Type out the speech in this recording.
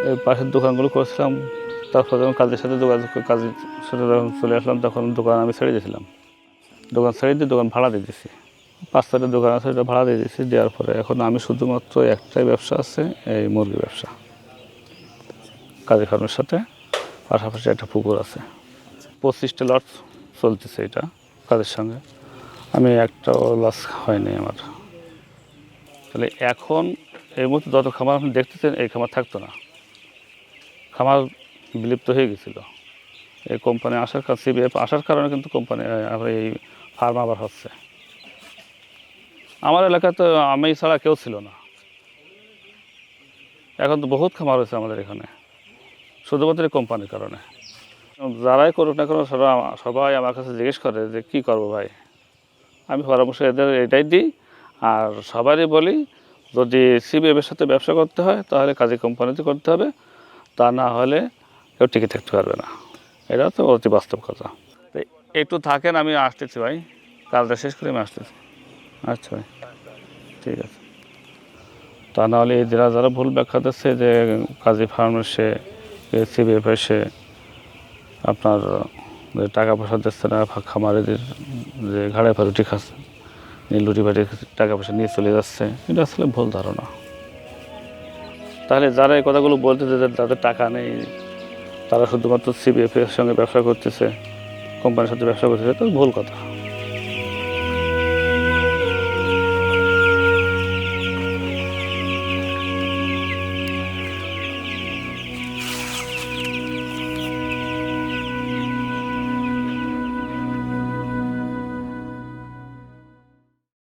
এই পাশের দোকানগুলো করছিলাম, তারপর যখন কাজের সাথে কাজের সাথে যখন চলে আসলাম তখন দোকান আমি ছেড়ে দিয়েছিলাম। দোকান ছেড়ে দিয়ে দোকান ভাড়া দিয়ে দিয়েছি। 5-6টা দোকান আছে, এটা ভাড়া দিয়ে দিয়েছি। দেওয়ার পরে এখন আমি শুধুমাত্র একটাই ব্যবসা আছে, এই মুরগি ব্যবসা। কাজী ফার্মের সাথে পাশাপাশি একটা পুকুর আছে। 25টা লট চলতেছে এটা কাজের সঙ্গে। আমি একটাও লস হয়নি আমার। তাহলে এখন এই মুহূর্তে যত খামার আপনি দেখতেছেন, এই খামার থাকতো না। খামার বিলুপ্ত হয়ে গেছিলো। এই কোম্পানি আসার কারণে, সিবিএফ আসার কারণে কিন্তু কোম্পানি এই ফার্ম আবার হচ্ছে। আমার এলাকায় তো আমি ছাড়া কেউ ছিল না। এখন তো বহুত খামার হয়েছে আমাদের এখানে, শুধুমাত্র এই কোম্পানির কারণে। যারাই করুক না কেন সবাই আমার কাছে জিজ্ঞেস করে যে কী করবো ভাই। আমি পরামর্শ এদের এটাই দিই, আর সবারই বলি যদি সিবিএফের সাথে ব্যবসা করতে হয় তাহলে কাজী কোম্পানিতে করতে হবে, তা না হলে কেউ টিকে থাকতে পারবে না। এটা তো অতি বাস্তব কথা। তো একটু থাকেন, আমি আসতেছি ভাই, কাজটা শেষ করে আমি আসতেছি। আচ্ছা ভাই, ঠিক আছে। তা নাহলে এই যারা ভুল ব্যাখ্যা দিচ্ছে যে কাজী ফার্ম এসে, সিবিএফ এসে আপনার যে টাকা পয়সা দিচ্ছে না, খামারিদের যে ঘাড়ে রুটি খাচ্ছে, লুটি বাটি টাকা পয়সা নিয়ে চলে যাচ্ছে, এটা আসলে ভুল ধারণা। তাহলে যারা এই কথাগুলো বলতেছে যে তাদের টাকা নেই, তারা শুধুমাত্র সিবিএফ এর সঙ্গে ব্যবসা করতেছে, কোম্পানির সাথে ব্যবসা করতেছে, তো ভুল কথা।